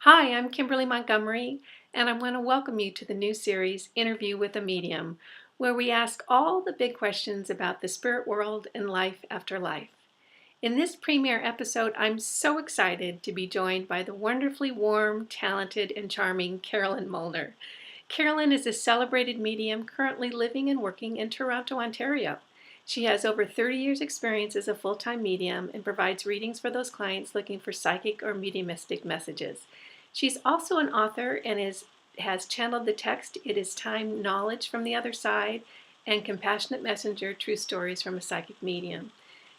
Hi, I'm Kimberly Montgomery, and I want to welcome you to the new series, Interview with a Medium, where we ask all the big questions about the spirit world and life after life. In this premiere episode, I'm so excited to be joined by the wonderfully warm, talented, and charming Carolyn Molnar. Carolyn is a celebrated medium currently living and working in Toronto, Ontario. She has over 30 years' experience as a full-time medium and provides readings for those clients looking for psychic or mediumistic messages. She's also an author and has channeled the text It Is Time Knowledge from the Other Side and Compassionate Messenger True Stories from a Psychic Medium.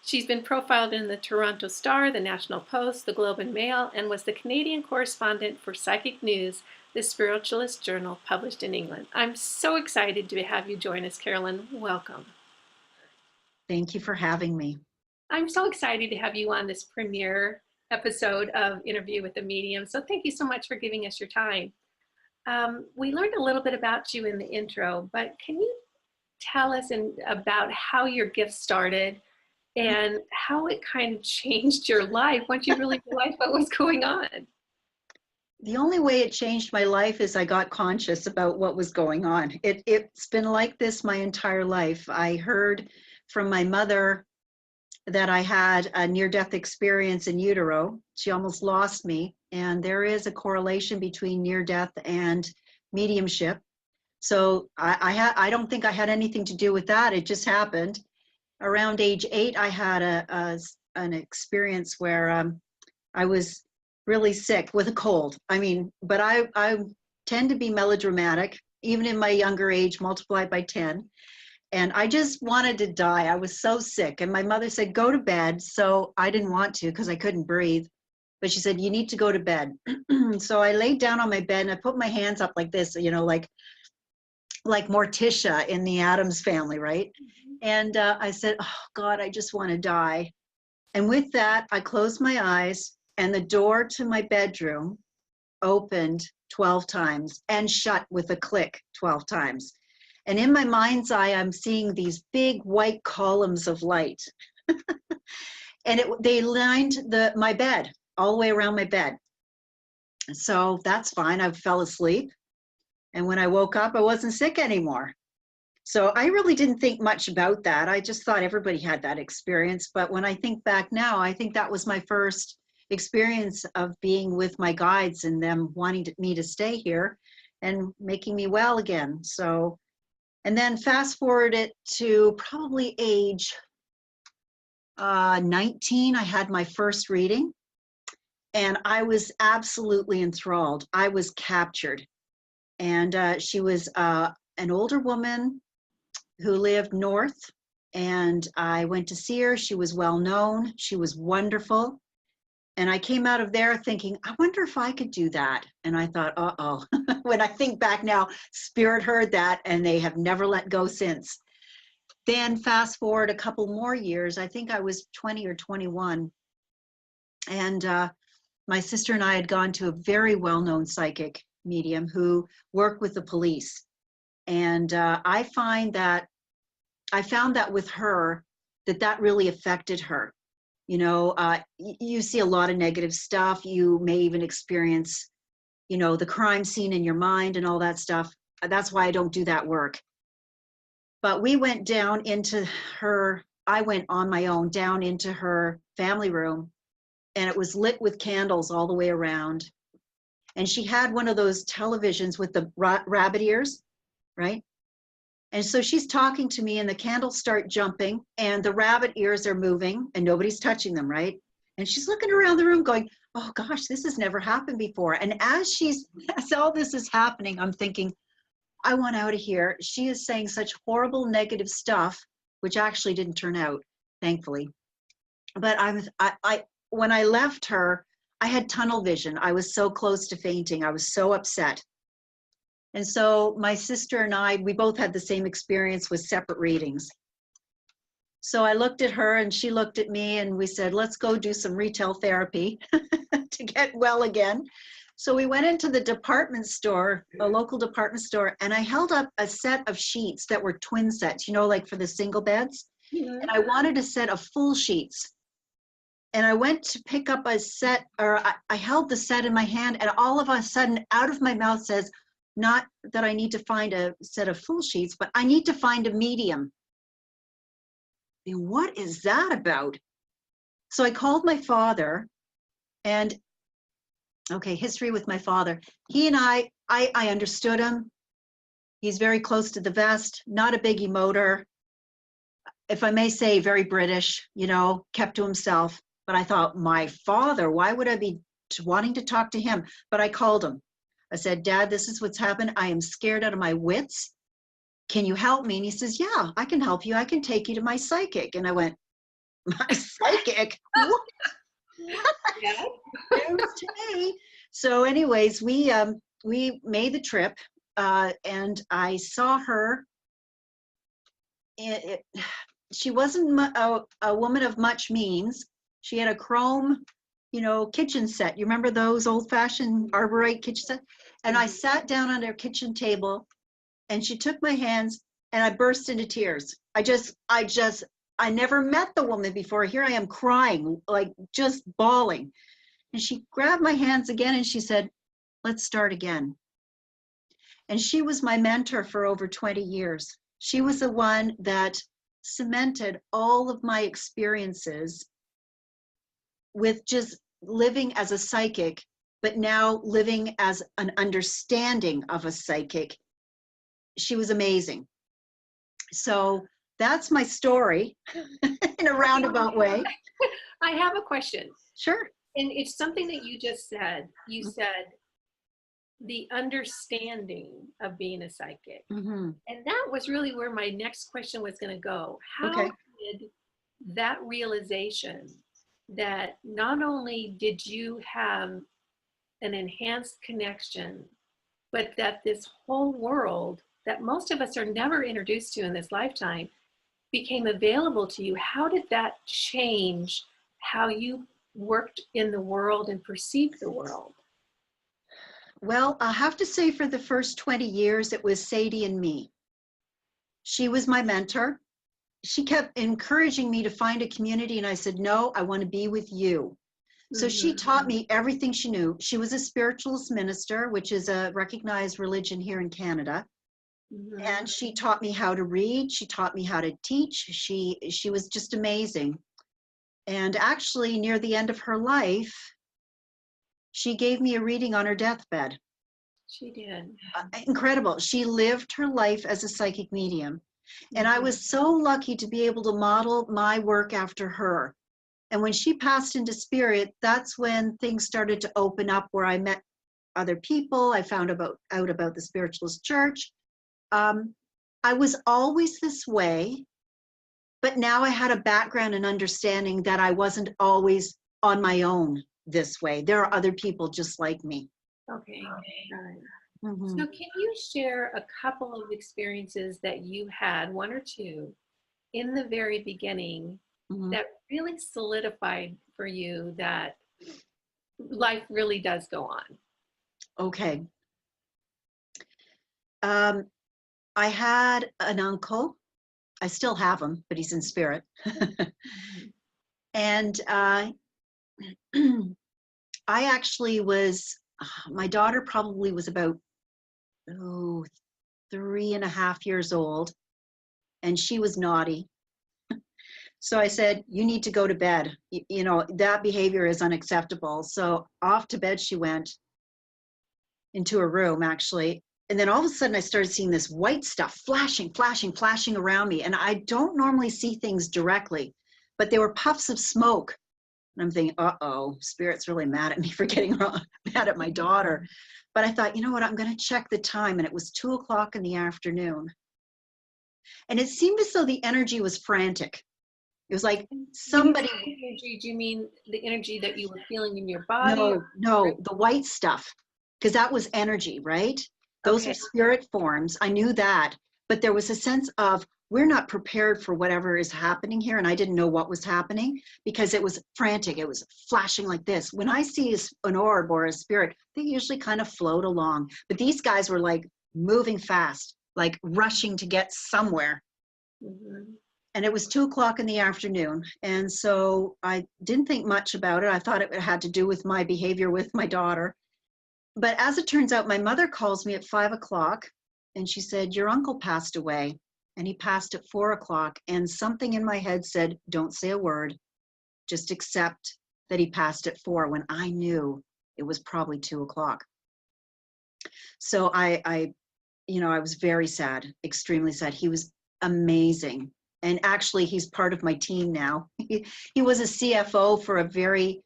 She's been profiled in the Toronto Star, the National Post, the Globe and Mail, and was the Canadian correspondent for Psychic News, the spiritualist journal published in England. I'm so excited to have you join us, Carolyn. Welcome. Thank you for having me. I'm so excited to have you on this premiere episode of Interview with a Medium. So thank you so much for giving us your time. We learned a little bit about you in the intro, but can you tell us about how your gift started and how it kind of changed your life once you really realized what was going on? The only way it changed my life is I got conscious about what was going on. It's been like this my entire life. I heard from my mother that I had a near-death experience in utero. She almost lost me, and there is a correlation between near-death and mediumship. So I don't think I had anything to do with that. It just happened. Around age 8, I had an experience where I was really sick with a cold. But I tend to be melodramatic, even in my younger age, multiplied by 10. And I just wanted to die. I was so sick. And my mother said, go to bed. So I didn't want to because I couldn't breathe. But she said, you need to go to bed. So I laid down on my bed and I put my hands up like this, like Morticia in the Addams Family, right? And I said, oh God, I just want to die. And with that, I closed my eyes and the door to my bedroom opened 12 times and shut with a click 12 times. And in my mind's eye, I'm seeing these big white columns of light. And they lined my bed, all the way around my bed. So that's fine. I fell asleep. And when I woke up, I wasn't sick anymore. So I really didn't think much about that. I just thought everybody had that experience. But when I think back now, I think that was my first experience of being with my guides and them wanting me to stay here and making me well again. So, and then fast forward it to probably age 19, I had my first reading and I was absolutely enthralled. I was captured. And she was an older woman who lived north, and I went to see her. She was well known. She was wonderful. And I came out of there thinking, I wonder if I could do that. And I thought, uh-oh. When I think back now, Spirit heard that and they have never let go since. Then fast forward a couple more years, I think I was 20 or 21. And my sister and I had gone to a very well-known psychic medium who worked with the police. And I found that with her, that really affected her. You see a lot of negative stuff. You may even experience, the crime scene in your mind and all that stuff. That's why I don't do that work. But we went down into I went on my own down into her family room, and it was lit with candles all the way around. And she had one of those televisions with the rabbit ears, right? And so she's talking to me and the candles start jumping and the rabbit ears are moving and nobody's touching them, right? And she's looking around the room going, oh gosh, this has never happened before. And as all this is happening, I'm thinking, I want out of here. She is saying such horrible negative stuff, which actually didn't turn out, thankfully. But when I left her, I had tunnel vision. I was so close to fainting. I was so upset. And so my sister and I, we both had the same experience with separate readings. So I looked at her and she looked at me and we said, let's go do some retail therapy to get well again. So we went into the department store, a local department store, and I held up a set of sheets that were twin sets, like for the single beds. Yeah. And I wanted a set of full sheets. And I went to pick up a set, or I held the set in my hand, and all of a sudden, out of my mouth says, not that I need to find a set of full sheets, but I need to find a medium. And what is that about? So I called my father, and okay, history with my father. He and I understood him. He's very close to the vest, not a big emoter. If I may say, very British, you know, kept to himself. But I thought, my father, why would I be wanting to talk to him? But I called him. I said, Dad, this is what's happened. I am scared out of my wits. Can you help me? And he says, yeah, I can help you. I can take you to my psychic. And I went, my psychic? What? Yeah. News to me. So anyways, we made the trip, and I saw her. She wasn't a woman of much means. She had a chrome, you know, kitchen set. You remember those old-fashioned Arborite kitchen set? And I sat down on her kitchen table, and she took my hands, and I burst into tears. I never met the woman before. Here I am crying, like just bawling. And she grabbed my hands again, and she said, let's start again. And she was my mentor for over 20 years. She was the one that cemented all of my experiences with just living as a psychic, but now living as an understanding of a psychic. She was amazing. So that's my story in a roundabout way. I have a question. Sure. And it's something that you just said. You said the understanding of being a psychic. Mm-hmm. And that was really where my next question was going to go. How did that realization that not only did you have an enhanced connection, but that this whole world that most of us are never introduced to in this lifetime became available to you? How did that change how you worked in the world and perceived the world? Well, I have to say for the first 20 years, it was Sadie and me. She was my mentor. She kept encouraging me to find a community, and I said, no, I want to be with you. So she taught me everything she knew. She was a spiritualist minister, which is a recognized religion here in Canada. And she taught me how to read. She taught me how to teach. She was just amazing. And actually, near the end of her life, she gave me a reading on her deathbed. She did. Incredible. She lived her life as a psychic medium. And I was so lucky to be able to model my work after her. And when she passed into spirit, that's when things started to open up, where I met other people. I found out about the spiritualist church. I was always this way, but now I had a background and understanding that I wasn't always on my own this way. There are other people just like me. Okay. So can you share a couple of experiences that you had, one or two, in the very beginning that really solidified for you that life really does go on? Okay. I had an uncle. I still have him, but he's in spirit. And I actually was, my daughter probably was about 3.5 years old, and she was naughty. So I said, you need to go to bed. You know, that behavior is unacceptable. So off to bed she went, into a room actually. And then all of a sudden I started seeing this white stuff flashing around me. And I don't normally see things directly, but they were puffs of smoke. And I'm thinking, uh-oh, Spirit's really mad at me for getting mad at my daughter. But I thought, you know what, I'm going to check the time. And it was 2 o'clock in the afternoon. And it seemed as though the energy was frantic. It was like somebody. Energy, do you mean the energy that you were feeling in your body? No, the white stuff, because that was energy, right? Those are spirit forms. I knew that, but there was a sense of, we're not prepared for whatever is happening here. And I didn't know what was happening because it was frantic. It was flashing like this. When I see an orb or a spirit, they usually kind of float along. But these guys were like moving fast, like rushing to get somewhere. and it was 2 o'clock in the afternoon. And so I didn't think much about it. I thought it had to do with my behavior with my daughter. But as it turns out, my mother calls me at 5 o'clock and she said, your uncle passed away, and he passed at 4 o'clock. And something in my head said, don't say a word, just accept that he passed at 4, when I knew it was probably 2 o'clock. So I was very sad, extremely sad. He was amazing. And actually, he's part of my team now. He was a CFO for a very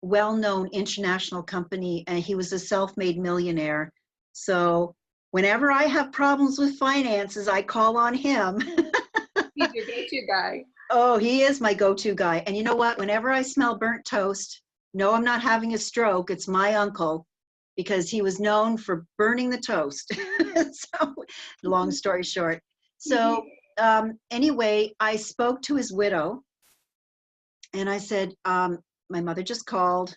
well-known international company, and he was a self-made millionaire. So whenever I have problems with finances, I call on him. He's your go-to guy. Oh, he is my go-to guy. And you know what? Whenever I smell burnt toast, no, I'm not having a stroke. It's my uncle, because he was known for burning the toast. So, long story short. So anyway, I spoke to his widow, and I said, my mother just called.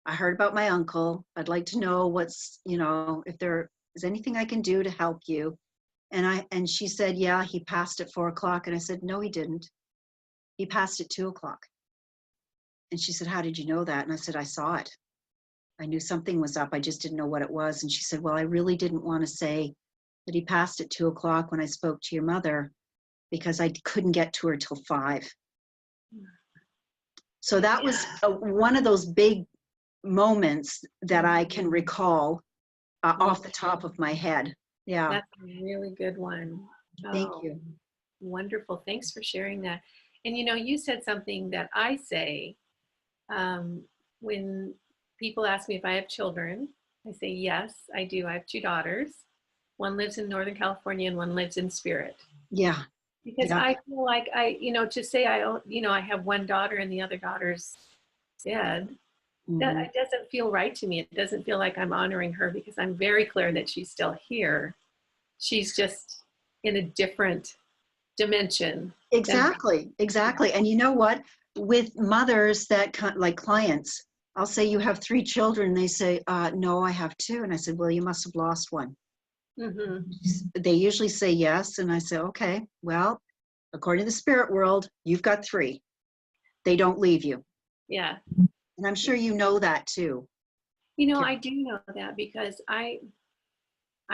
I heard about my uncle. I'd like to know if there is anything I can do to help you. And she said, yeah, he passed at 4 o'clock. And I said, no, he didn't. He passed at 2 o'clock. And she said, how did you know that? And I said, I saw it. I knew something was up. I just didn't know what it was. And she said, well, I really didn't want to say that he passed at 2 o'clock when I spoke to your mother, because I couldn't get to her till 5. So that was one of those big moments that I can recall off the top of my head. Yeah. That's a really good one. Thank you. Wonderful. Thanks for sharing that. And you said something that I say when people ask me if I have children. I say, yes, I do. I have 2 daughters. One lives in Northern California and one lives in Spirit. Yeah. Because I feel like to say I have one daughter and the other daughter's dead, that it doesn't feel right to me. It doesn't feel like I'm honoring her, because I'm very clear that she's still here. She's just in a different dimension. Exactly. And you know what? With mothers that like clients, I'll say, you have 3 children. They say, no, I have 2. And I said, well, you must have lost one. They usually say yes. And I say, okay, well, according to the spirit world, you've got 3. They don't leave you. Yeah. And I'm sure you know that too. I do know that, because I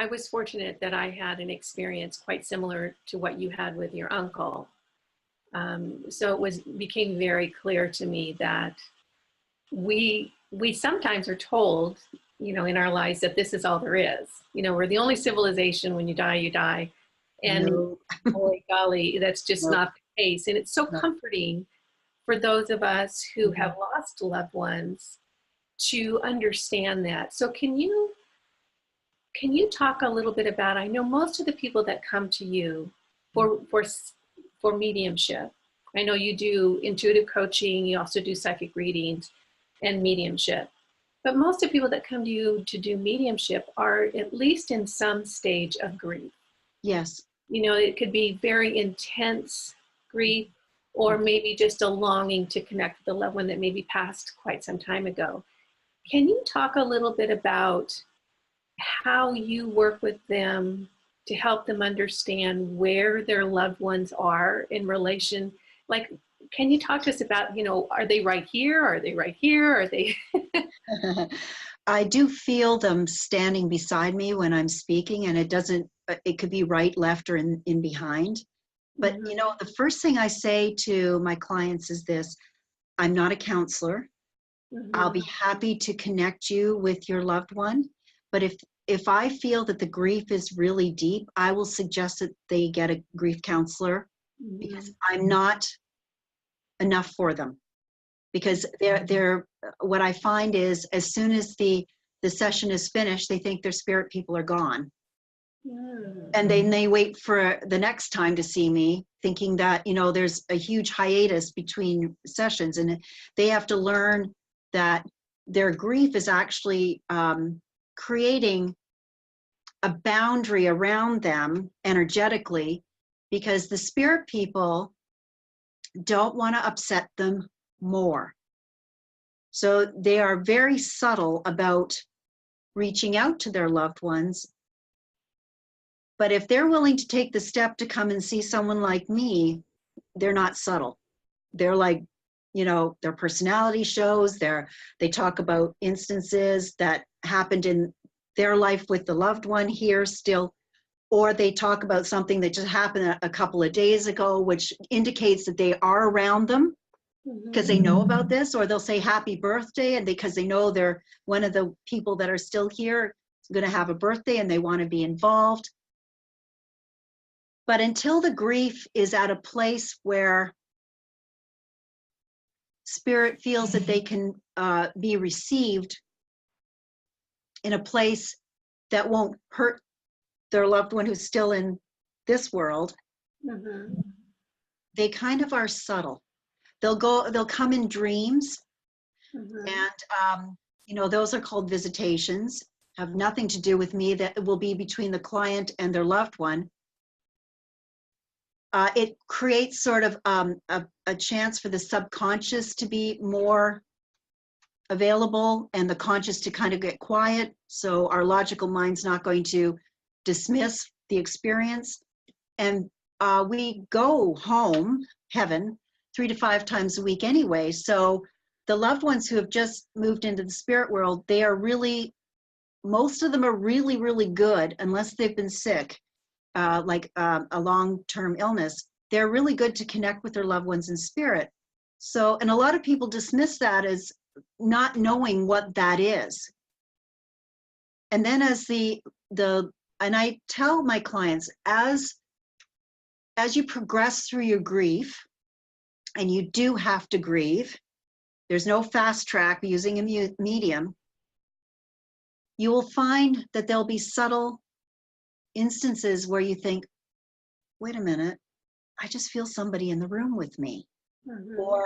was fortunate that I had an experience quite similar to what you had with your uncle. So it became very clear to me that we sometimes are told, in our lives, that this is all there is. We're the only civilization. When you die, you die. And No. holy golly, that's just not the case. And it's so comforting for those of us who have lost loved ones to understand that. So can you talk a little bit about, I know most of the people that come to you for mediumship, I know you do intuitive coaching, you also do psychic readings and mediumship. But most of the people that come to you to do mediumship are at least in some stage of grief. Yes. It could be very intense grief, or maybe just a longing to connect with a loved one that maybe passed quite some time ago. Can you talk a little bit about how you work with them to help them understand where their loved ones are in relation? Like, can you talk to us about, are they right here? Are they right here? Are they? I do feel them standing beside me when I'm speaking, and it could be right, left, or in behind. But, the first thing I say to my clients is this: I'm not a counselor. I'll be happy to connect you with your loved one. But if I feel that the grief is really deep, I will suggest that they get a grief counselor, because I'm not enough for them. Because they're what I find is, as soon as the session is finished, they think their spirit people are gone. And then they wait for the next time to see me, thinking that, there's a huge hiatus between sessions, and they have to learn that their grief is actually creating a boundary around them energetically, because the spirit people don't want to upset them more. So they are very subtle about reaching out to their loved ones But if they're willing to take the step to come and see someone like me, they're not subtle. They're like, you know, their personality shows, they talk about instances that happened in their life with the loved one here still, or they talk about something that just happened a couple of days ago, which indicates that they are around them because they know about this, or they'll say happy birthday, and because they know they're one of the people that are still here is going to have a birthday and they want to be involved. But until the grief is at a place where spirit feels that they can be received in a place that won't hurt their loved one who's still in this world, they kind of are subtle. They'll come in dreams, and you know, those are called visitations, have nothing to do with me. That will be between the client and their loved one. It creates sort of a chance for the subconscious to be more available and the conscious to kind of get quiet. So our logical mind's not going to dismiss the experience. And we go home, heaven, 3 to 5 times a week anyway. So the loved ones who have just moved into the spirit world, they are really, most of them are really, really good, unless they've been sick. Like a long-term illness, they're really good to connect with their loved ones in spirit. So, and a lot of people dismiss that as not knowing what that is. And then as and I tell my clients, as you progress through your grief, and you do have to grieve, there's no fast track using a medium, you will find that there'll be subtle instances where you think, wait a minute, I just feel somebody in the room with me. Or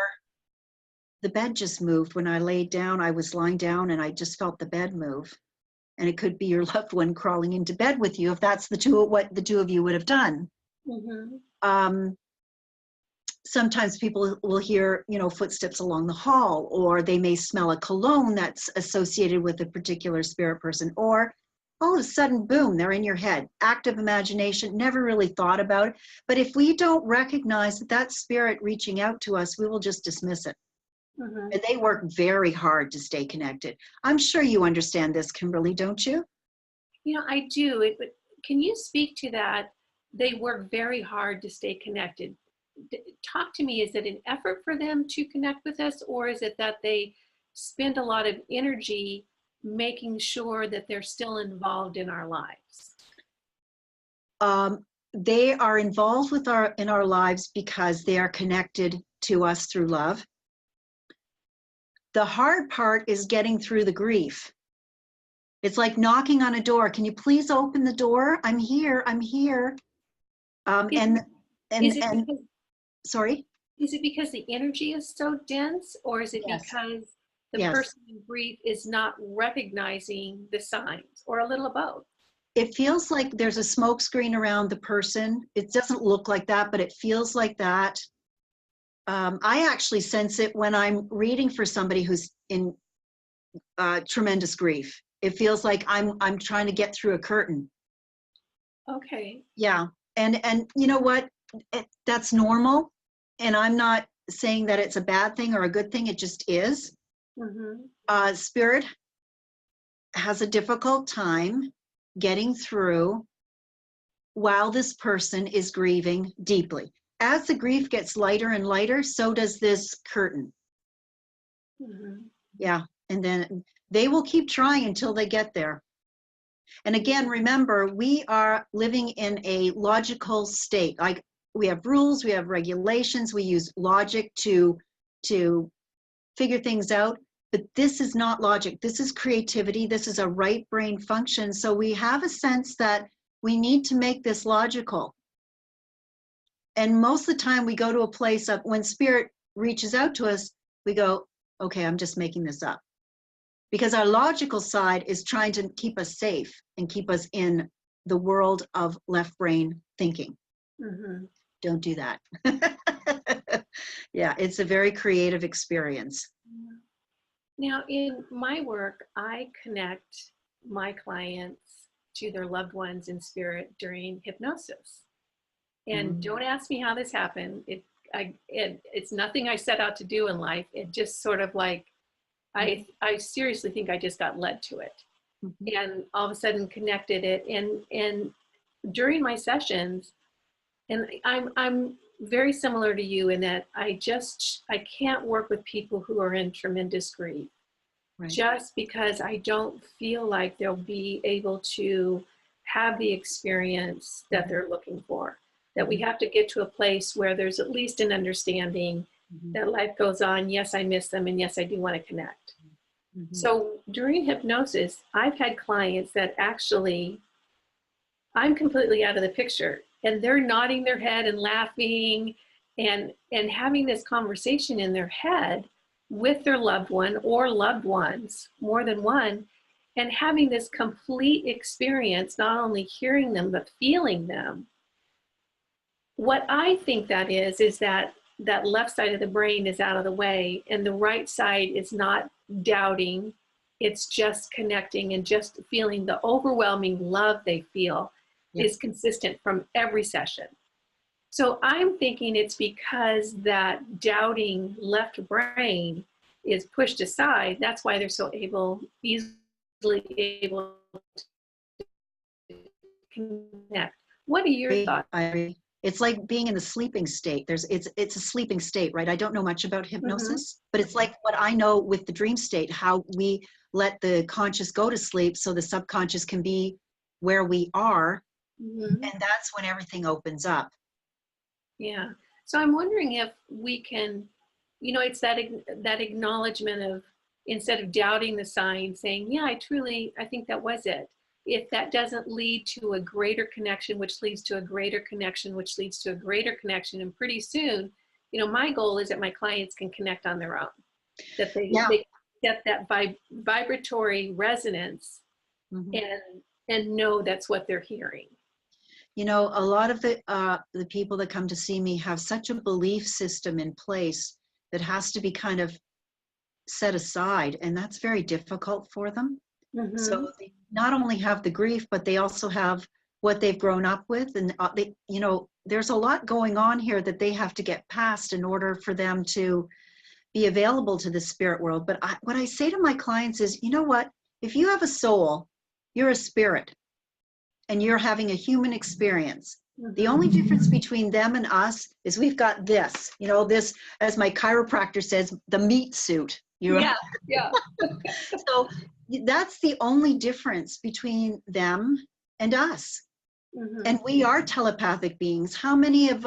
the bed just moved when I laid down. I was lying down and I just felt the bed move. And it could be your loved one crawling into bed with you if that's what the two of you would have done. Sometimes people will hear, you know, footsteps along the hall, or they may smell a cologne that's associated with a particular spirit person, or all of a sudden, boom, they're in your head. Active imagination, never really thought about it. But if we don't recognize that that's spirit reaching out to us, we will just dismiss it. And they work very hard to stay connected. I'm sure you understand this, Kimberly, don't you? You know, I do. Can you speak to that? They work very hard to stay connected. Talk to me, is it an effort for them to connect with us, or is it that they spend a lot of energy making sure that they're still involved in our lives? They are involved in our lives because they are connected to us through love. The hard part is getting through the grief. It's like knocking on a door. Can you please open the door? I'm here. I'm here. Sorry? Is it because the energy is so dense, or is it because the person in grief is not recognizing the signs, or a little of both? It feels like there's a smoke screen around the person. It doesn't look like that, but it feels like that. I actually sense it when I'm reading for somebody who's in tremendous grief. It feels like I'm trying to get through a curtain. Okay. Yeah, and you know what? That's normal, and I'm not saying that it's a bad thing or a good thing. It just is. Spirit has a difficult time getting through while this person is grieving deeply. As the grief gets lighter and lighter, so does this curtain. Yeah, and then they will keep trying until they get there. And again, remember, we are living in a logical state. Like, we have rules, we have regulations, we use logic to figure things out, but this is not logic. This is creativity. This is a right brain function. So we have a sense that we need to make this logical. And most of the time we go to a place of, when spirit reaches out to us, we go, okay, I'm just making this up. Because our logical side is trying to keep us safe and keep us in the world of left brain thinking. Don't do that. Yeah, it's a very creative experience. Now, in my work, I connect my clients to their loved ones in spirit during hypnosis. And Mm. don't ask me how this happened. It's nothing I set out to do in life. It just sort of like, I seriously think I just got led to it, Mhm. and all of a sudden connected it. And during my sessions, and I'm very similar to you in that I can't work with people who are in tremendous grief, Right. just because I don't feel like they'll be able to have the experience that they're looking for. That we have to get to a place where there's at least an understanding Mhm. that life goes on. Yes, I miss them, and yes, I do want to connect. Mhm. So during hypnosis, I've had clients that actually, I'm completely out of the picture, and they're nodding their head and laughing and having this conversation in their head with their loved one or loved ones, more than one, and having this complete experience, not only hearing them but feeling them. What I think that is that that left side of the brain is out of the way, and the right side is not doubting. It's just connecting and just feeling the overwhelming love they feel Yeah. is consistent from every session. So I'm thinking it's because that doubting left brain is pushed aside. That's why they're so easily able to connect. What are your thoughts? I agree. It's like being in the sleeping state. It's a sleeping state, right? I don't know much about Mm-hmm. hypnosis, but it's like what I know with the dream state, how we let the conscious go to sleep so the subconscious can be where we are, Mm-hmm. and that's when everything opens up. Yeah. So I'm wondering if we can, it's that acknowledgement of, instead of doubting the sign, saying, yeah, I think that was it. If that doesn't lead to a greater connection, which leads to a greater connection, which leads to a greater connection, and pretty soon, my goal is that my clients can connect on their own, that Yeah. they get that vibratory resonance Mhm. and know that's what they're hearing. A lot of the people that come to see me have such a belief system in place that has to be kind of set aside, and that's very difficult for them. So Mm-hmm. they not only have the grief, but they also have what they've grown up with, and there's a lot going on here that they have to get past in order for them to be available to the spirit world. But what I say to my clients is, you know what? If you have a soul, you're a spirit, and you're having a human experience. The Mm-hmm. only difference between them and us is we've got this, as my chiropractor says, the meat suit. Yeah. Yeah. So that's the only difference between them and us. Mm-hmm. And we are telepathic beings. How many have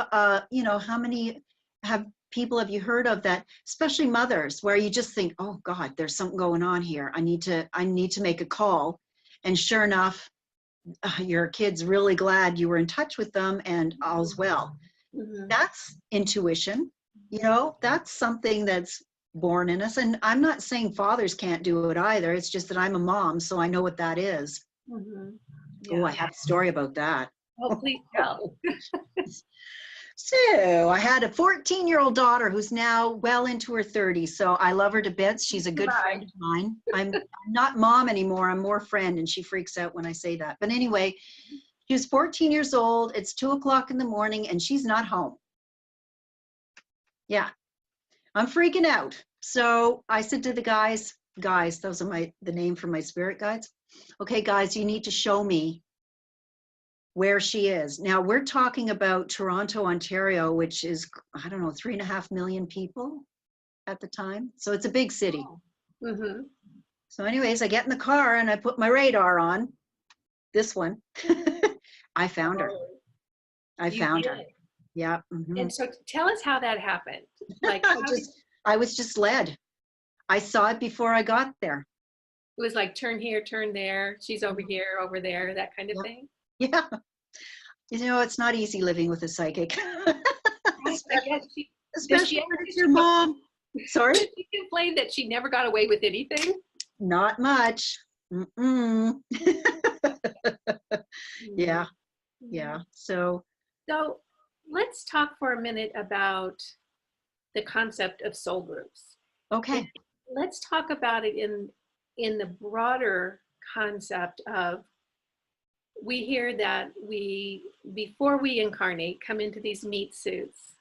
people have you heard of that, especially mothers, where you just think, oh God, there's something going on here. I need to make a call. And sure enough, your kid's really glad you were in touch with them and all's well. Mm-hmm. That's intuition. That's something that's born in us. And I'm not saying fathers can't do it either. It's just that I'm a mom, so I know what that is. Mm-hmm. Oh, I Yeah. have a story about that. Oh, please tell. So I had a 14-year-old daughter who's now well into her 30s. So I love her to bits. She's a good friend of mine. I'm not mom anymore. I'm more friend, and she freaks out when I say that. But anyway, she was 14 years old. It's 2 o'clock in the morning, and she's not home. Yeah, I'm freaking out. So I said to the guys, those are the name for my spirit guides. Okay, guys, you need to show me where she is. Now we're talking about Toronto, Ontario, which is, I don't know, 3.5 million people at the time. So it's a big city. Mm-hmm. So anyways, I get in the car and I put my radar on this one. I found her. I You found her. did. Yeah. Mm-hmm. And so tell us how that happened. Like how did, I was just led. I saw it before I got there. it was like turn here, turn there, she's over here, over there, that kind of Yep. thing. Yeah. It's not easy living with a psychic. I guess does Especially she when ever it's your mom. Sorry? does she complain that she never got away with anything? Not much. Mm-mm. Yeah, Mm-hmm. yeah. So, So let's talk for a minute about the concept of soul groups. And okay. let's talk about it in the broader concept of we hear that before we incarnate, come into these meat suits,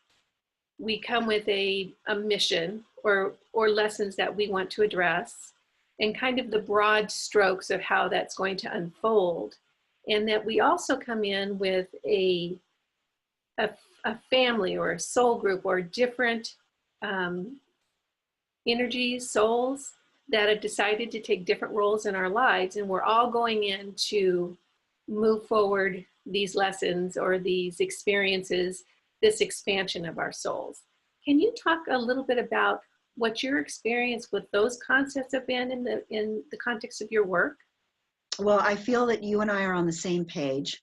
we come with a mission or lessons that we want to address and kind of the broad strokes of how that's going to unfold. And that we also come in with a, a family or a soul group or different energies, souls that have decided to take different roles in our lives. And we're all going in to move forward these lessons or these experiences, this expansion of our souls. Can you talk a little bit about what your experience with those concepts have been in the context of your work? Well, I feel that you and I are on the same page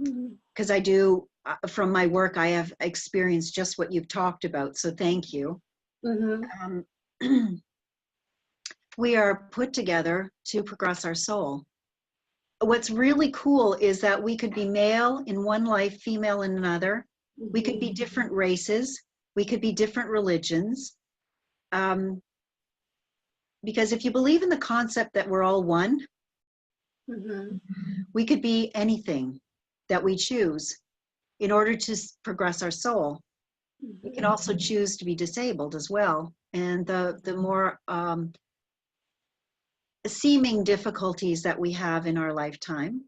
Mm-hmm. because I do, from my work, I have experienced just what you've talked about. So thank you. Mm-hmm. We are put together to progress our soul. What's really cool is that we could be male in one life, female in another. Mm-hmm. We could be different races. We could be different religions. Because if you believe in the concept that we're all one, Mm-hmm. we could be anything that we choose in order to progress our soul. We can also choose to be disabled as well. And the more seeming difficulties that we have in our lifetime,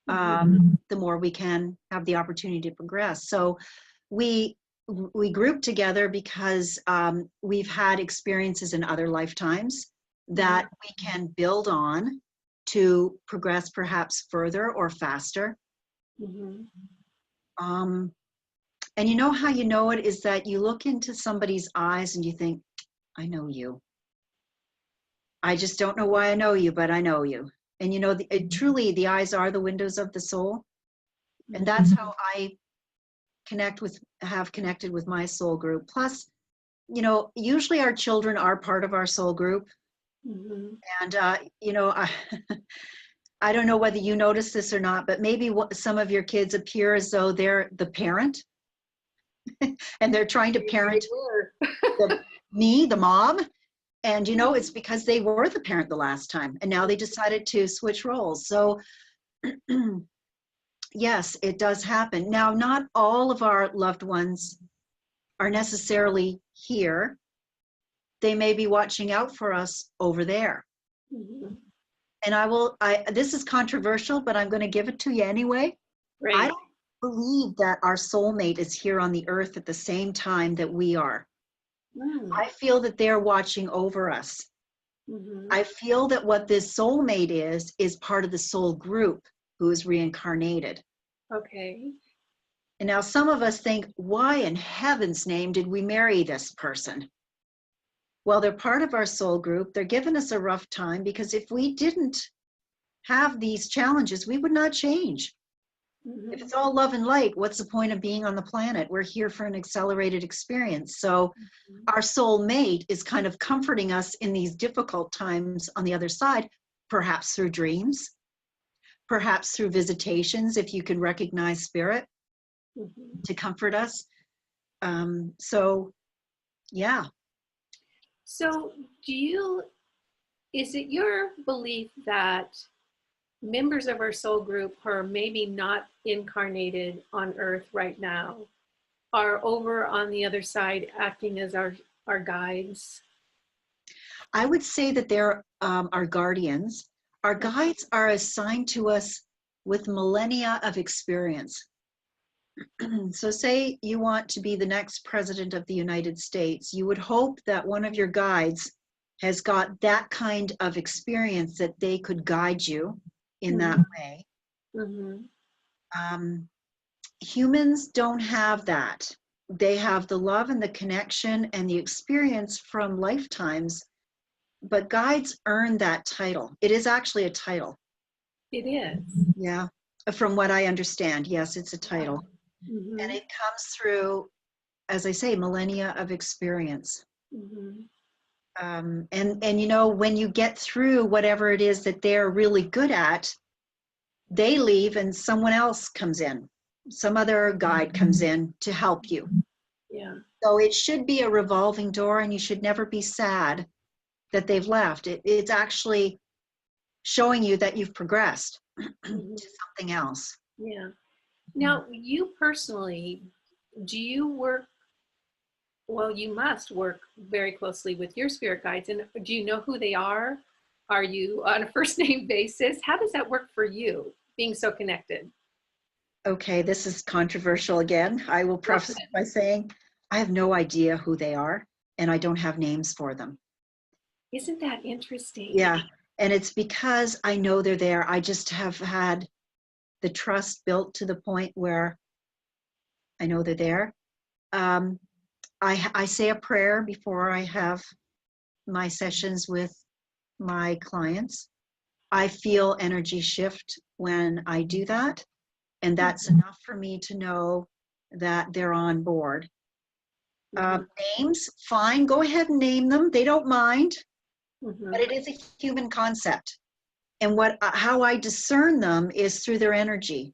the more we can have the opportunity to progress. So we group together because we've had experiences in other lifetimes that we can build on to progress perhaps further or faster. Mm-hmm. And you know how you know it is that you look into somebody's eyes and you think, I know you. I just don't know why I know you, but I know you. And you know, truly the eyes are the windows of the soul. And that's how I have connected with my soul group. Plus, you know, usually our children are part of our soul group. Mm-hmm. And, you know, I don't know whether you notice this or not, but maybe some of your kids appear as though they're the parent and they're trying to parent me, the mom. And, you know, it's because they were the parent the last time and now they decided to switch roles. So yes, it does happen. Now, not all of our loved ones are necessarily here. They may be watching out for us over there. Mm-hmm. And this is controversial, but I'm going to give it to you anyway. Right. I don't believe that our soulmate is here on the earth at the same time that we are. Mm-hmm. I feel that they're watching over us. Mm-hmm. I feel that what this soulmate is part of the soul group who is reincarnated. Okay. And now some of us think, why in heaven's name did we marry this person? Well, they're part of our soul group. They're giving us a rough time because if we didn't have these challenges, we would not change. Mm-hmm. If it's all love and light, what's the point of being on the planet? We're here for an accelerated experience. So our soul mate is kind of comforting us in these difficult times on the other side, perhaps through dreams, perhaps through visitations, if you can recognize spirit to comfort us. So, yeah. So is it your belief that members of our soul group who are maybe not incarnated on Earth right now are over on the other side acting as our guides? I would say that they're our guardians. Our guides are assigned to us with millennia of experience. So say you want to be the next president of the United States, you would hope that one of your guides has got that kind of experience that they could guide you in that way. Mm-hmm. Humans don't have that. They have the love and the connection and the experience from lifetimes, but guides earn that title. It is actually a title. It is. Yeah, from what I understand, yes, it's a title. Mm-hmm. And it comes through, as I say, millennia of experience. Mm-hmm. And you know, when you get through whatever it is that they're really good at, they leave and someone else comes in. Some other guide comes in to help you. Yeah. So it should be a revolving door, and you should never be sad that they've left. It's actually showing you that you've progressed Mhm. to something else. Yeah. Now, you personally, do you work, well, you must work very closely with your spirit guides. And do you know who they are? Are you on a first name basis? How does that work for you, being so connected? Okay, this is controversial again. I will Go for preface it it. by saying I have no idea who they are, and I don't have names for them. Isn't that interesting? Yeah, and it's because I know they're there. I just have had the trust built to the point where I know they're there. Um, I say a prayer before I have my sessions with my clients. I feel energy shift when I do that, and that's enough for me to know that they're on board. Mm-hmm. Names, fine, go ahead and name them. They don't mind, but Mm-hmm. it is a human concept. And how I discern them is through their energy.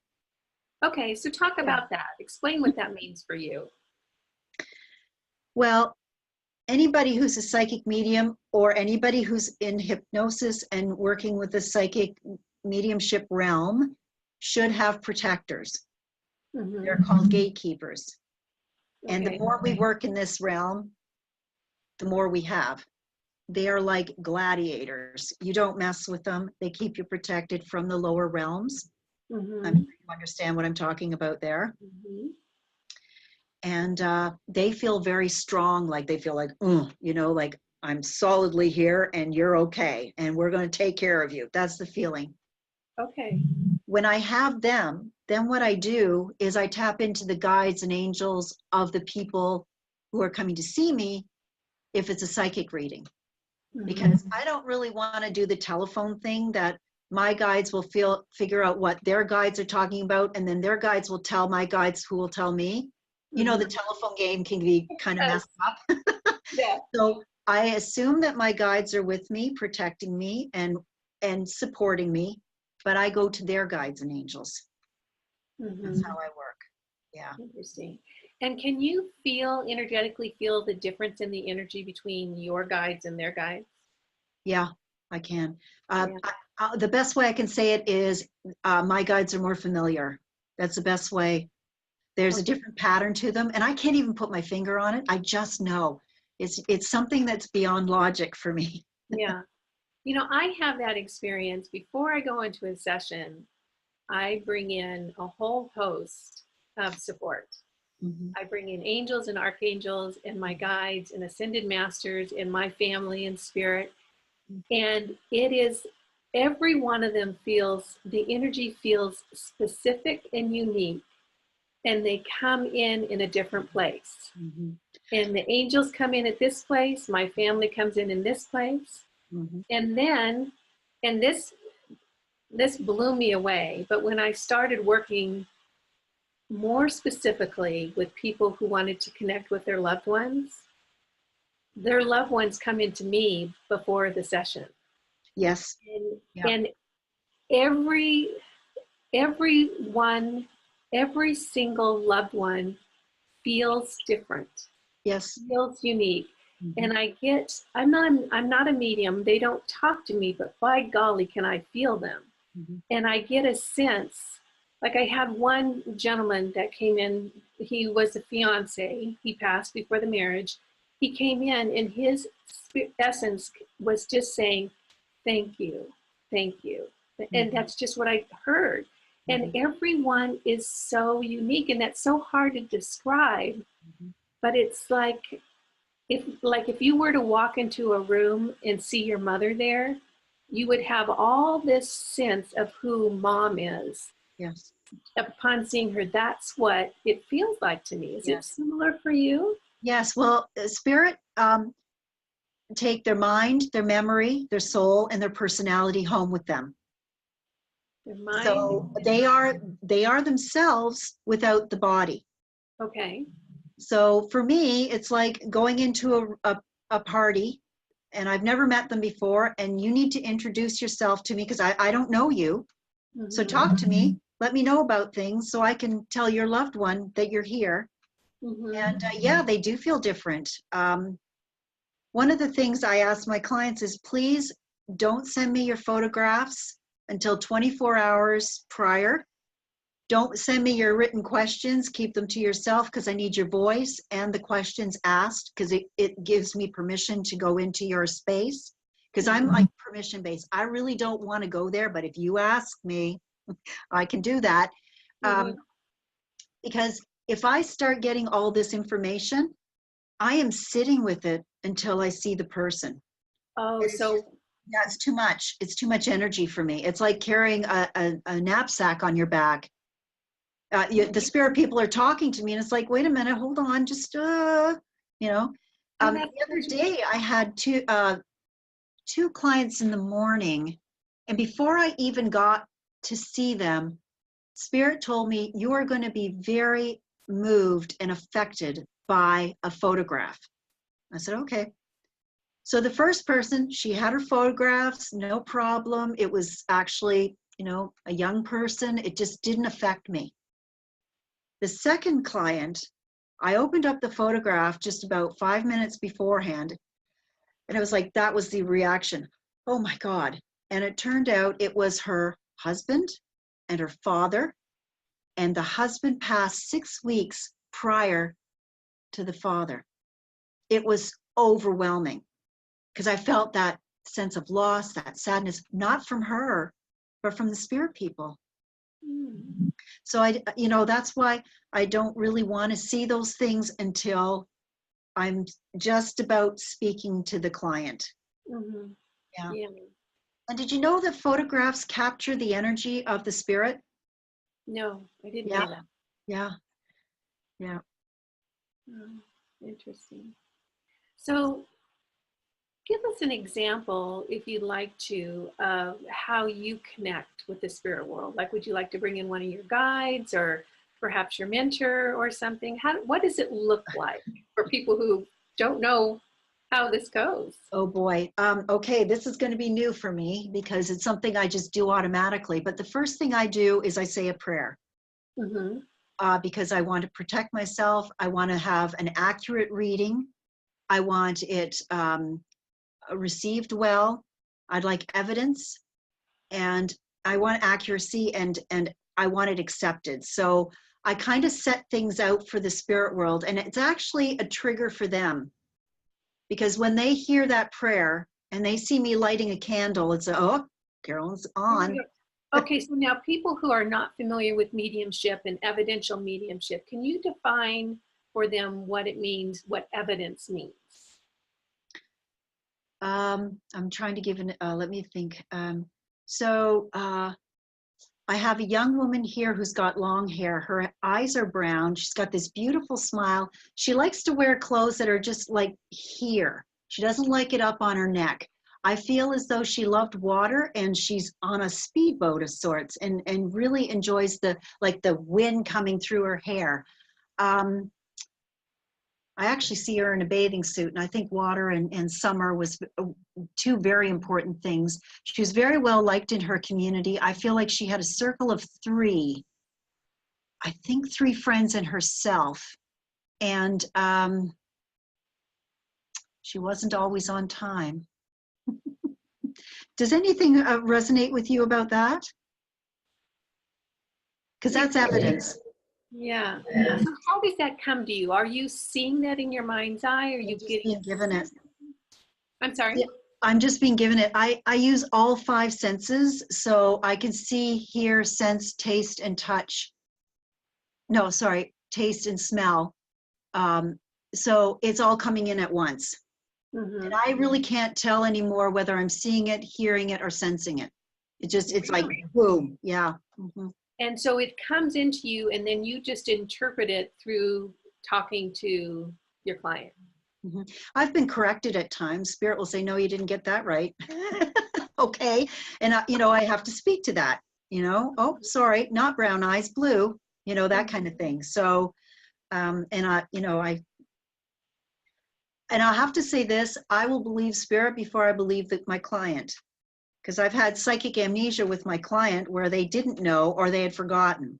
Okay, so talk Yeah. about that. Explain what that means for you. Well, anybody who's a psychic medium or anybody who's in hypnosis and working with the psychic mediumship realm should have protectors. They're Mm-hmm. called gatekeepers. And the Okay. more we work in this realm, the more we have. They are like gladiators. You don't mess with them. They keep you protected from the lower realms. I'm Mm-hmm. sure you understand what I'm talking about there. Mm-hmm. And they feel very strong, like they feel like, like I'm solidly here and you're okay and we're going to take care of you. That's the feeling. Okay. When I have them, then what I do is I tap into the guides and angels of the people who are coming to see me if it's a psychic reading. Mm-hmm. Because I don't really want to do the telephone thing that my guides will figure out what their guides are talking about, and then their guides will tell my guides who will tell me. Mm-hmm. The telephone game can be kind of Yes. messed up. Yeah. So I assume that my guides are with me, protecting me and supporting me, but I go to their guides and angels. That's Mm-hmm. how I work. Yeah. Interesting. And can you energetically feel the difference in the energy between your guides and their guides? Yeah, I can. Yeah. The best way I can say it is my guides are more familiar. That's the best way. There's a Okay. different pattern to them, and I can't even put my finger on it. I just know. It's something that's beyond logic for me. Yeah. I have that experience before I go into a session. I bring in a whole host of support. Mhm. I bring in angels and archangels and my guides and ascended masters and my family and spirit. And it is every one of them the energy feels specific and unique, and they come in a different place. Mhm. And the angels come in at this place, my family comes in this place. Mhm. And then, and this blew me away, but when I started working more specifically with people who wanted to connect with their loved ones come into me before the session. Yes. And, Yeah. and every everyone, every single loved one feels different, Yes. feels unique. Mhm. And I'm not a medium. They don't talk to me, but by golly, can I feel them? Mhm. And I get a sense, like I had one gentleman that came in, he was a fiance, he passed before the marriage. He came in and his essence was just saying, thank you, thank you. And Mhm. that's just what I heard. And Mhm. everyone is so unique, and that's so hard to describe. Mhm. But it's like if you were to walk into a room and see your mother there, you would have all this sense of who mom is. Yes. Upon seeing her, that's what it feels like to me. Is it Yes. similar for you? Yes. Well, spirit take their mind, their memory, their soul, and their personality home with them. Your mind? So they are themselves without the body. Okay. So for me, it's like going into a party and I've never met them before, and you need to introduce yourself to me because I don't know you. So Mm-hmm. talk to me, let me know about things so I can tell your loved one that you're here. Mm-hmm. And yeah, they do feel different. One of the things I ask my clients is please don't send me your photographs until 24 hours prior. Don't send me your written questions. Keep them to yourself because I need your voice and the questions asked because it gives me permission to go into your space. Because I'm like permission based. I really don't want to go there, but if you ask me, I can do that. Because if I start getting all this information, I am sitting with it until I see the person. Oh, so yeah, it's too much. It's too much energy for me. It's like carrying a knapsack on your back. The spirit people are talking to me, and it's like, wait a minute, hold on, just you know. The other day, I had two clients in the morning, and before I even got to see them, Spirit told me, you are going to be very moved and affected by a photograph. I said, okay. So the first person, she had her photographs, no problem. It was actually, a young person. It just didn't affect me. The second client, I opened up the photograph just about 5 minutes beforehand, and it was like, that was the reaction. Oh my God. And it turned out it was her husband and her father, and the husband passed 6 weeks prior to the father. It was overwhelming because I felt that sense of loss, that sadness, not from her, but from the spirit people. So that's why I don't really want to see those things until I'm just about speaking to the client. Yeah. And did you know that photographs capture the energy of the spirit? No, I didn't know that. Yeah. Interesting. So give us an example, if you'd like to, of how you connect with the spirit world. Like, would you like to bring in one of your guides or perhaps your mentor or something? What does it look like for people who don't know how this goes? Oh boy. Okay, this is going to be new for me because it's something I just do automatically. But the first thing I do is I say a prayer. Because I want to protect myself. I want to have an accurate reading. I want it received well. I'd like evidence, and I want accuracy, and I want it accepted. So I kind of set things out for the spirit world, and it's actually a trigger for them. Because when they hear that prayer and they see me lighting a candle, it's, oh, Carolyn's on. Okay, so now people who are not familiar with mediumship and evidential mediumship, can you define for them what it means, what evidence means? I'm trying to give let me think. I have a young woman here who's got long hair. Her eyes are brown. She's got this beautiful smile. She likes to wear clothes that are just like here. She doesn't like it up on her neck. I feel as though she loved water and she's on a speedboat of sorts and really enjoys the wind coming through her hair. I actually see her in a bathing suit, and I think water and summer was two very important things. She was very well liked in her community. I feel like she had a circle of three, I think 3 friends and herself. And she wasn't always on time. Does anything resonate with you about that? Because that's evidence. Yeah. So how does that come to you? Are you seeing that in your mind's eye? Or are you being given it? I'm sorry? Yeah, I'm just being given it. I use all 5 senses, so I can see, hear, sense, taste, and touch. No, sorry, taste and smell. So it's all coming in at once. And I really can't tell anymore whether I'm seeing it, hearing it, or sensing it. It's like, boom, yeah. And so it comes into you, and then you just interpret it through talking to your client. I've been corrected at times. Spirit will say, no, you didn't get that right. Okay. And, I have to speak to that, oh, sorry, not brown eyes, blue, that kind of thing. So, and I'll have to say this, I will believe spirit before I believe that my client, because I've had psychic amnesia with my client where they didn't know or they had forgotten.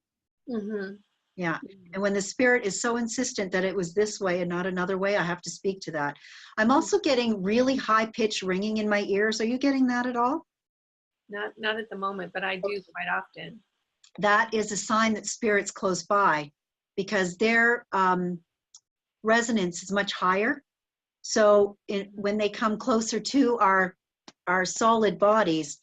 Yeah. And when the spirit is so insistent that it was this way and not another way, I have to speak to that. I'm also getting really high pitched ringing in my ears. Are you getting that at all? Not at the moment, but I do quite often. That is a sign that spirit's close by, because their resonance is much higher. So when they come closer to our solid bodies,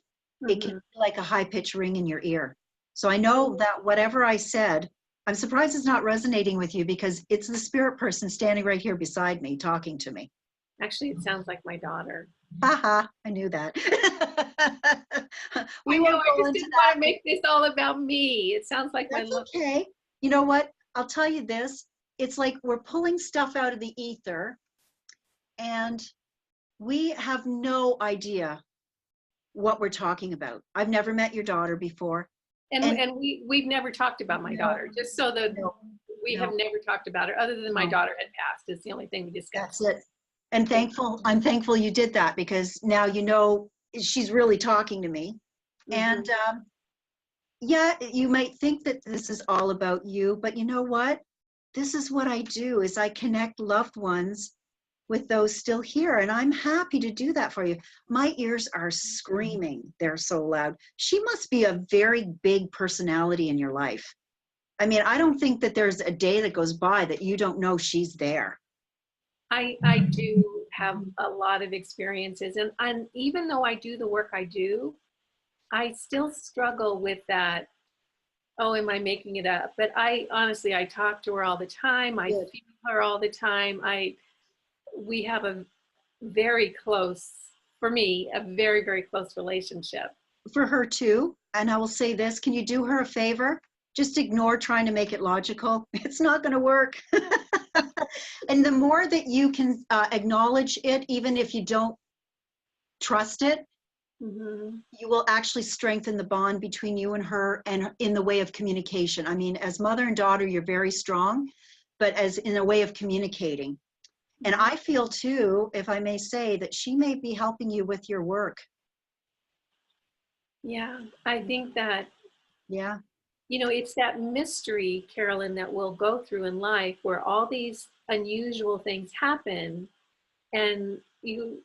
it can be like a high pitched ring in your ear. So I know that whatever I said, I'm surprised it's not resonating with you, because it's the spirit person standing right here beside me talking to me. Actually, it sounds like my daughter. Haha, I knew that. We I know, won't I go just into didn't that. want to make this all about me. It sounds like That's okay. You know what? I'll tell you this. It's like we're pulling stuff out of the ether, and we have no idea what we're talking about. I've never met your daughter before. And we've never talked about my daughter, just so that we have never talked about her, other than my daughter had passed. It's the only thing we discussed. That's it. And I'm thankful you did that, because now you know she's really talking to me. And yeah, you might think that this is all about you, but you know what? This is what I do, is I connect loved ones with those still here, and I'm happy to do that for you. My ears are screaming. They're so loud. She must be a very big personality in your life. I mean, I don't think that there's a day that goes by that you don't know she's there. I do have a lot of experiences, and even though I do the work I do, I still struggle with that. Oh, am I making it up? But I honestly, I talk to her all the time. I feel her all the time. We have a very close, for me, a very, very close relationship. For her too. And I will say this, can you do her a favor? Just ignore trying to make it logical. It's not going to work. And the more that you can acknowledge it, even if you don't trust it, you will actually strengthen the bond between you and her, and in the way of communication. I mean, as mother and daughter, you're very strong, but as in a way of communicating. And I feel too, if I may say, that she may be helping you with your work. Yeah, I think that, yeah, it's that mystery, Carolyn, that we'll go through in life, where all these unusual things happen, and you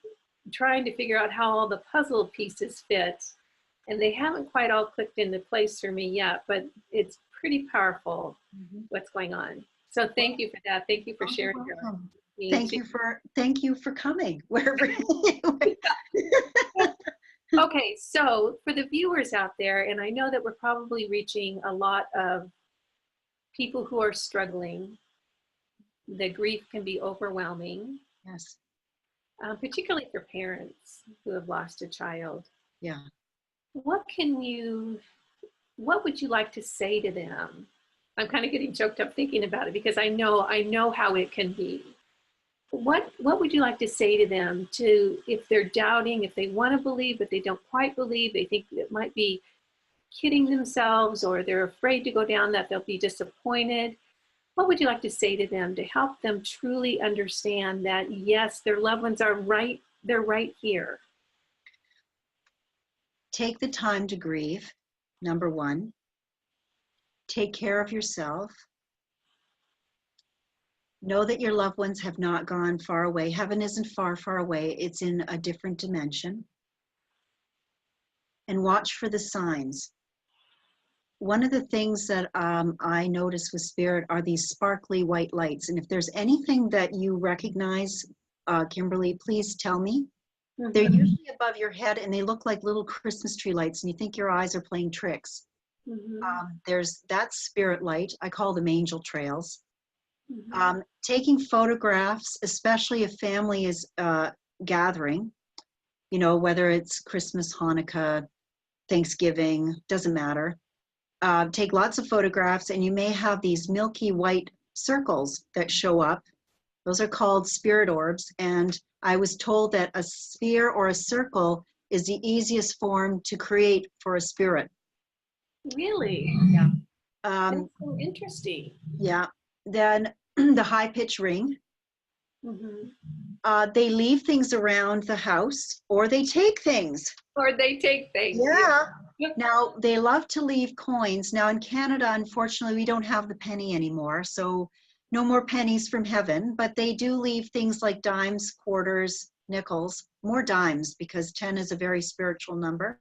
trying to figure out how all the puzzle pieces fit, and they haven't quite all clicked into place for me yet, but it's pretty powerful what's going on. So thank you for that. Thank you for sharing your Thank you for coming wherever. Okay, so for the viewers out there, and I know that we're probably reaching a lot of people who are struggling. The grief can be overwhelming. Yes. Particularly for parents who have lost a child. Yeah. What would you like to say to them? I'm kind of getting choked up thinking about it, because I know how it can be. What would you like to say to them, if they're doubting, if they want to believe but they don't quite believe, they think it might be kidding themselves, or they're afraid to go down that they'll be disappointed? What would you like to say to them to help them truly understand that, yes, their loved ones are right, they're right here? Take the time to grieve, number one. Take care of yourself. Know that your loved ones have not gone far away. Heaven isn't far, far away. It's in a different dimension. And watch for the signs. One of the things that I notice with spirit are these sparkly white lights. And if there's anything that you recognize, Kimberly, please tell me. They're usually above your head, and they look like little Christmas tree lights, and you think your eyes are playing tricks. There's that spirit light. I call them angel trails. Taking photographs, especially if family is gathering, whether it's Christmas, Hanukkah, Thanksgiving, doesn't matter. Take lots of photographs, and you may have these milky white circles that show up. Those are called spirit orbs. And I was told that a sphere or a circle is the easiest form to create for a spirit. Really? Yeah. That's so interesting. Yeah. Then the high pitch ring. They leave things around the house, or they take things. Or they take things. Yeah. Now, they love to leave coins. Now, in Canada, unfortunately, we don't have the penny anymore. So no more pennies from heaven, but they do leave things like dimes, quarters, nickels, more dimes because 10 is a very spiritual number.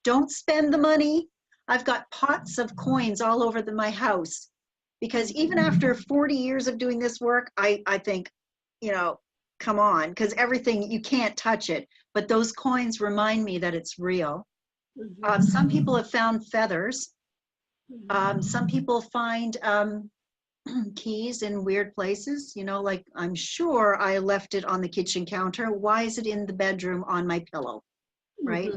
Don't spend the money. I've got pots of coins all over my house because even after 40 years of doing this work, I think, you know, come on, because everything, you can't touch it. But those coins remind me that it's real. Some people have found feathers. Some people find keys in weird places, you know, like I'm sure I left it on the kitchen counter. Why is it in the bedroom on my pillow? Right?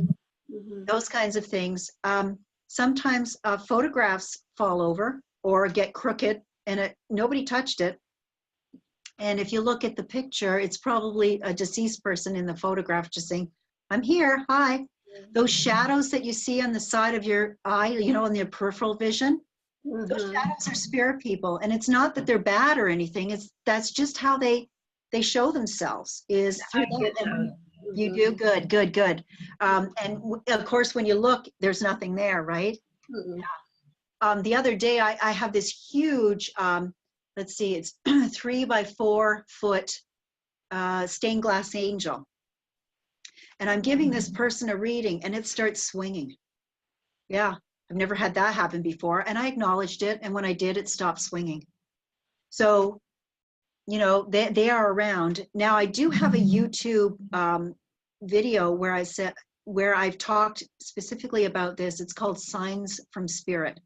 Those kinds of things. Sometimes photographs fall over or get crooked and nobody touched it. And if you look at the picture, it's probably a deceased person in the photograph just saying, I'm here, hi. Those shadows that you see on the side of your eye, you know, in your peripheral vision, those shadows are spirit people. And it's not that they're bad or anything. That's just how they show themselves is through that. And you do good, good, good. And of course, when you look, there's nothing there, right? The other day, I have this huge, let's see, it's 3 by 4 foot stained glass angel. And I'm giving this person a reading and it starts swinging. Yeah, I've never had that happen before. And I acknowledged it. And when I did, it stopped swinging. So, you know, they are around. Now, I do have a YouTube video where I've talked specifically about this. It's called Signs from Spirit.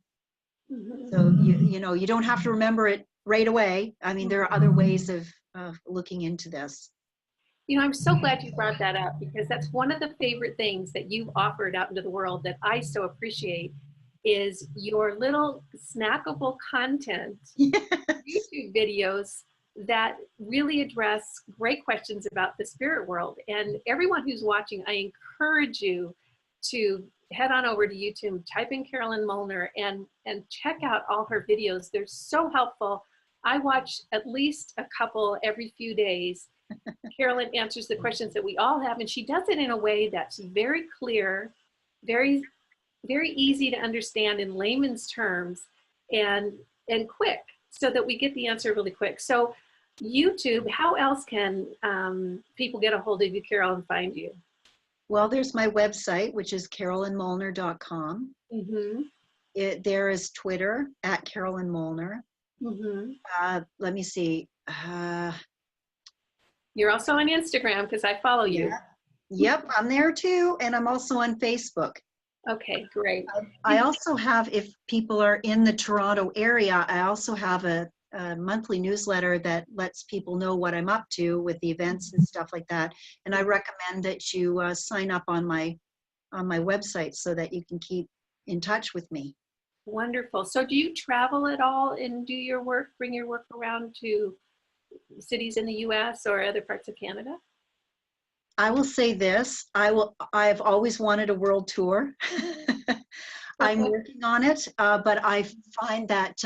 So, you know, you don't have to remember it right away. I mean, there are other ways of looking into this. You know, I'm so glad you brought that up because that's one of the favorite things that you've offered out into the world that I so appreciate is your little snackable content, YouTube videos that really address great questions about the spirit world. And everyone who's watching, I encourage you to head on over to YouTube, type in Carolyn Molnar and check out all her videos. They're so helpful. I watch at least a couple every few days. Carolyn answers the questions that we all have, and she does it in a way that's very clear, very, very easy to understand in layman's terms, and quick, so that we get the answer really quick. So YouTube, how else can people get a hold of you, Carol, and find you? Well, there's my website, which is carolynmolnar.com. There is Twitter at Carolyn Molnar. Let me see. You're also on Instagram because I follow you. Yep, I'm there too. And I'm also on Facebook. Okay, great. I also have, if people are in the Toronto area, I also have a monthly newsletter that lets people know what I'm up to with the events and stuff like that. And I recommend that you sign up on my website so that you can keep in touch with me. Wonderful. So do you travel at all and do your work, bring your work around to cities in the US or other parts of Canada? I will say this, I've always wanted a world tour. I'm working on it, but I find that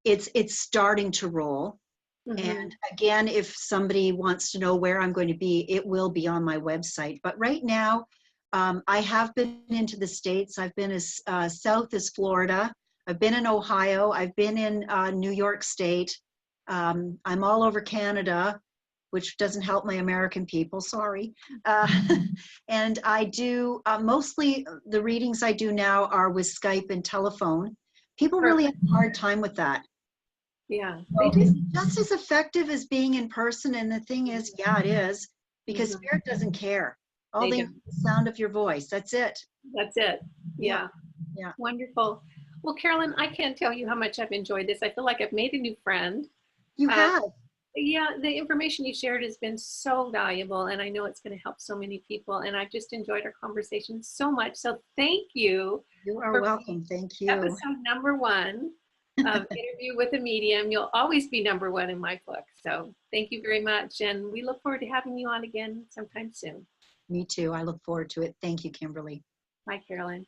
it's starting to roll. And again, if somebody wants to know where I'm going to be, it will be on my website. But right now, I have been into the States. I've been as south as Florida. I've been in Ohio. I've been in New York State. I'm all over Canada, which doesn't help my American people, sorry. And I do, mostly the readings I do now are with Skype and telephone. People really have a hard time with that. Yeah. It's just as effective as being in person. And the thing is, yeah, it is, because spirit doesn't care. All they know is the sound of your voice. That's it. That's it. Yeah. Yeah. Wonderful. Well, Carolyn, I can't tell you how much I've enjoyed this. I feel like I've made a new friend. You have. Yeah, the information you shared has been so valuable, and I know it's going to help so many people, and I've just enjoyed our conversation so much. So thank you. You are welcome. Thank you. Episode #1 of Interview with a Medium. You'll always be #1 in my book. So thank you very much, and we look forward to having you on again sometime soon. Me too. I look forward to it. Thank you, Kimberly. Bye, Carolyn.